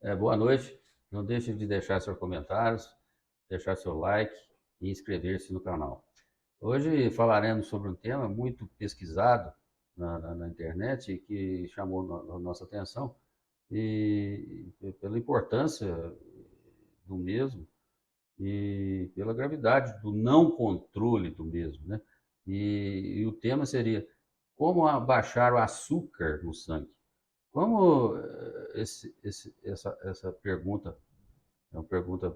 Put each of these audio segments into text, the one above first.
Boa noite. Não deixe de deixar seus comentários, deixar seu like e inscrever-se no canal. Hoje falaremos sobre um tema muito pesquisado na internet que chamou a nossa atenção e pela importância do mesmo e pela gravidade do não controle do mesmo, né? E o tema seria como abaixar o açúcar no sangue. Como essa pergunta é uma pergunta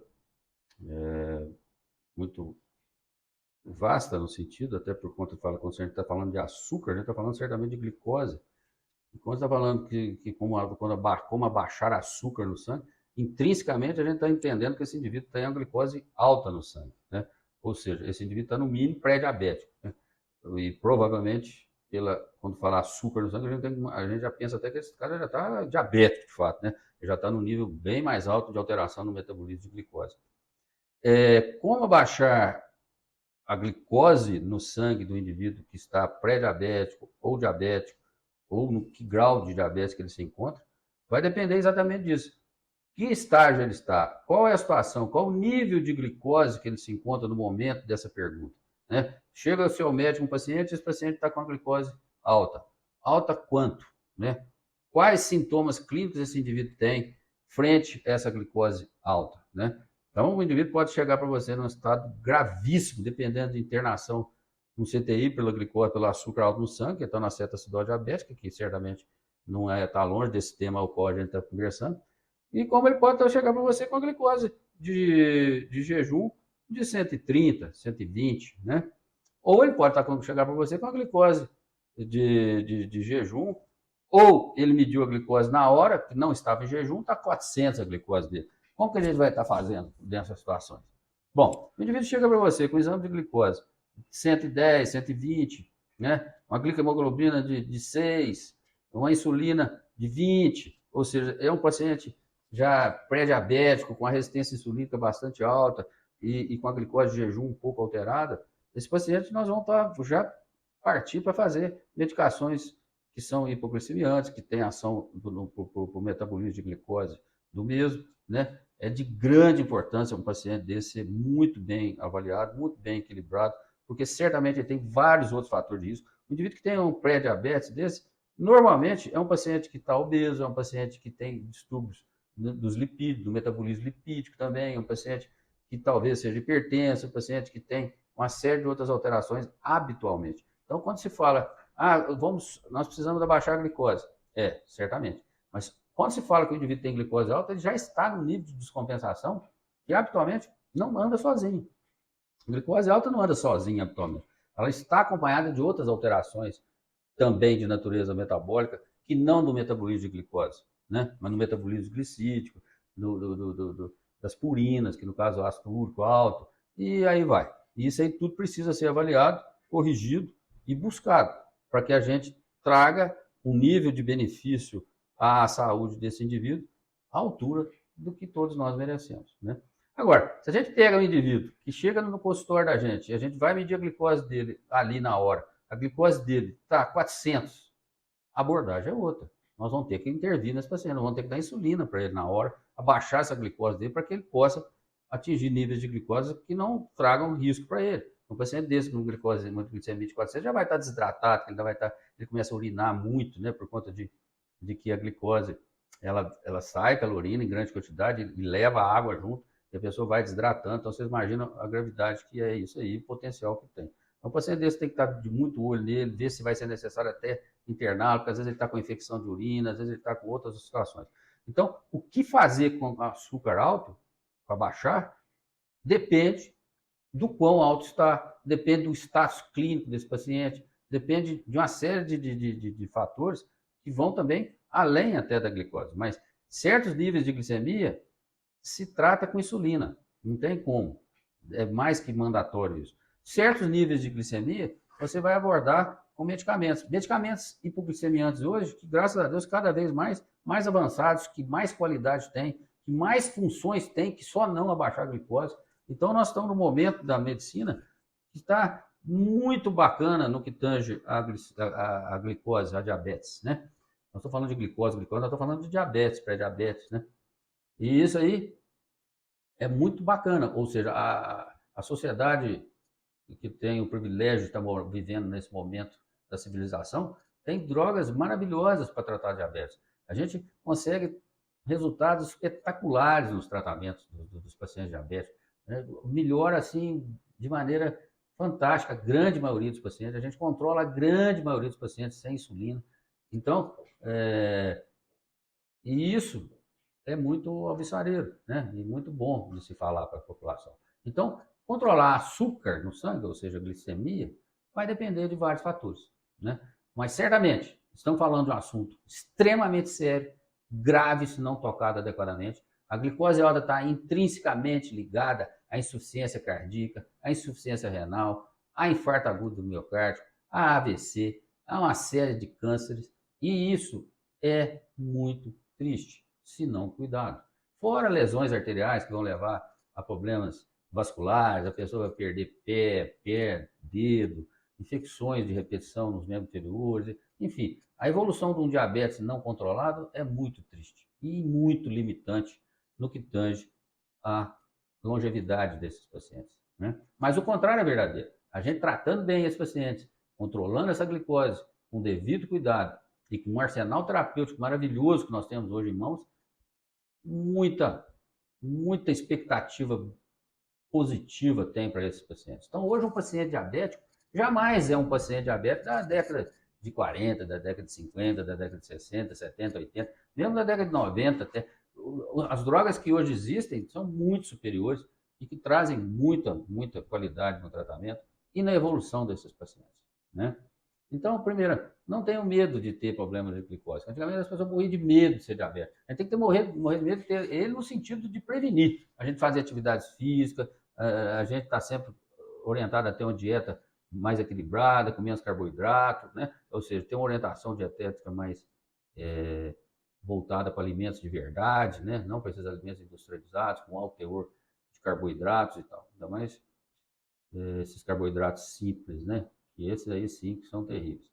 muito vasta no sentido, até por conta, quando a gente está falando de açúcar, a gente está falando certamente de glicose. E quando está falando que como abaixar açúcar no sangue, intrinsecamente a gente está entendendo que esse indivíduo tem a glicose alta no sangue, né? Ou seja, esse indivíduo está no mínimo pré-diabético, né? E provavelmente, quando falar açúcar no sangue, a gente já pensa até que esse cara já está diabético, de fato, né? Ele já está no nível bem mais alto de alteração no metabolismo de glicose. Como abaixar a glicose no sangue do indivíduo que está pré-diabético ou diabético, ou no que grau de diabetes que ele se encontra, vai depender exatamente disso. Que estágio ele está? Qual é a situação? Qual o nível de glicose que ele se encontra no momento dessa pergunta? Né? Chega ao seu médico um paciente, esse paciente está com a glicose alta. Alta quanto? Né? Quais sintomas clínicos esse indivíduo tem frente a essa glicose alta? Né? Então, o indivíduo pode chegar para você num estado gravíssimo, dependendo de internação no CTI pela glicose, pelo açúcar alto no sangue, então na cetoacidose diabética, que certamente não está longe desse tema ao qual a gente está conversando, e como ele pode chegar para você com a glicose de jejum de 130, 120, né? Ou ele pode chegar para você com a glicose de jejum, ou ele mediu a glicose na hora, que não estava em jejum, está 400 a glicose dele. Como que a gente vai estar fazendo nessas situações? Bom, o indivíduo chega para você com exame de glicose 110, 120, né? Uma glicohemoglobina de 6, uma insulina de 20, ou seja, é um paciente já pré-diabético, com a resistência insulínica bastante alta e com a glicose de jejum um pouco alterada. Esse paciente nós vamos já partir para fazer medicações que são hipoglicemiantes, que têm ação para o metabolismo de glicose do mesmo, né? É de grande importância um paciente desse ser muito bem avaliado, muito bem equilibrado, porque certamente ele tem vários outros fatores de risco. O indivíduo que tem um pré-diabetes desse, normalmente é um paciente que está obeso, é um paciente que tem distúrbios dos lipídios, do metabolismo lipídico também, é um paciente que talvez seja hipertenso, um paciente que tem uma série de outras alterações habitualmente. Então, quando se fala, nós precisamos abaixar a glicose, certamente. Mas quando se fala que o indivíduo tem glicose alta, ele já está no nível de descompensação que habitualmente não anda sozinho. A glicose alta não anda sozinha habitualmente. Ela está acompanhada de outras alterações também de natureza metabólica, que não do metabolismo de glicose, né? Mas no metabolismo glicídico, das purinas, que no caso é o ácido úrico alto, e aí vai. E isso aí tudo precisa ser avaliado, corrigido e buscado, para que a gente traga um nível de benefício à saúde desse indivíduo à altura do que todos nós merecemos, né? Agora, se a gente pega um indivíduo que chega no consultório da gente e a gente vai medir a glicose dele ali na hora, a glicose dele está 400, a abordagem é outra. Nós vamos ter que intervir nesse paciente, nós vamos ter que dar insulina para ele na hora, abaixar essa glicose dele para que ele possa atingir níveis de glicose que não tragam risco para ele. Um paciente desse com glicose, uma glicemia de 400 já vai estar desidratado, ele começa a urinar muito, né, por conta de que a glicose ela sai pela urina em grande quantidade e leva a água junto, e a pessoa vai desidratando. Então vocês imaginam a gravidade que é isso aí, o potencial que tem. Então, o paciente desse tem que estar de muito olho nele, ver se vai ser necessário até interná-lo, porque às vezes ele está com infecção de urina, às vezes ele está com outras situações. Então, o que fazer com açúcar alto, para baixar, depende do quão alto está, depende do status clínico desse paciente, depende de uma série de fatores que vão também além até da glicose. Mas certos níveis de glicemia se trata com insulina, não tem como. É mais que mandatório isso. Certos níveis de glicemia você vai abordar com medicamentos. Medicamentos hipoglicemiantes hoje, que graças a Deus cada vez mais avançados, que mais qualidade tem, que mais funções tem, que só não abaixar a glicose. Então nós estamos no momento da medicina que está muito bacana no que tange a glicose, a diabetes, né? Nós estamos falando de glicose, nós estamos falando de diabetes, pré-diabetes, né? E isso aí é muito bacana, ou seja, a sociedade que tem o privilégio de estar vivendo nesse momento da civilização, tem drogas maravilhosas para tratar diabetes. A gente consegue resultados espetaculares nos tratamentos dos pacientes diabéticos. Né? Melhora, assim, de maneira fantástica, a grande maioria dos pacientes. A gente controla a grande maioria dos pacientes sem insulina. Então, e isso é muito alvissareiro, né? E muito bom de se falar para a população. Então, controlar açúcar no sangue, ou seja, glicemia, vai depender de vários fatores, né? Mas certamente, estamos falando de um assunto extremamente sério, grave se não tocado adequadamente. A glicose alta está intrinsecamente ligada à insuficiência cardíaca, à insuficiência renal, a infarto agudo do miocárdio, a AVC, a uma série de cânceres, e isso é muito triste, se não cuidado. Fora lesões arteriais que vão levar a problemas vasculares, a pessoa vai perder pé, dedo, infecções de repetição nos membros inferiores, enfim, a evolução de um diabetes não controlado é muito triste e muito limitante no que tange à longevidade desses pacientes. Né? Mas o contrário é verdadeiro. A gente tratando bem esses pacientes, controlando essa glicose com devido cuidado e com um arsenal terapêutico maravilhoso que nós temos hoje em mãos, muita, muita expectativa positiva tem para esses pacientes. Então, hoje, um paciente diabético jamais é um paciente diabético da década de 40, da década de 50, da década de 60, 70, 80, mesmo da década de 90 até. As drogas que hoje existem são muito superiores e que trazem muita, muita qualidade no tratamento e na evolução desses pacientes. Né? Então, primeiro, não tenham medo de ter problemas de glicose. Antigamente as pessoas morriam de medo de ser diabético. A gente tem que morrer de medo de ter ele no sentido de prevenir. A gente fazer atividades físicas, a gente está sempre orientado a ter uma dieta mais equilibrada, com menos carboidrato, né? Ou seja, ter uma orientação dietética mais voltada para alimentos de verdade, né? Não para esses alimentos industrializados, com alto teor de carboidratos e tal. Ainda mais esses carboidratos simples, né? E esses aí sim que são terríveis.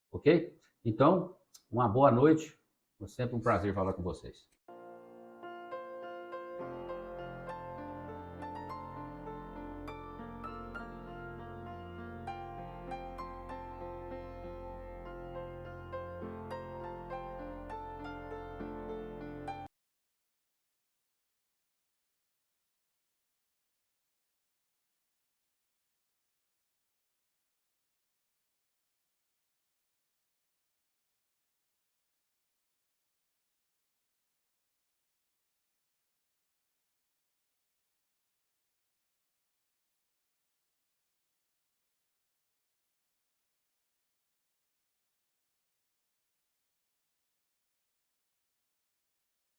Ok? Então, uma boa noite. É sempre um prazer falar com vocês.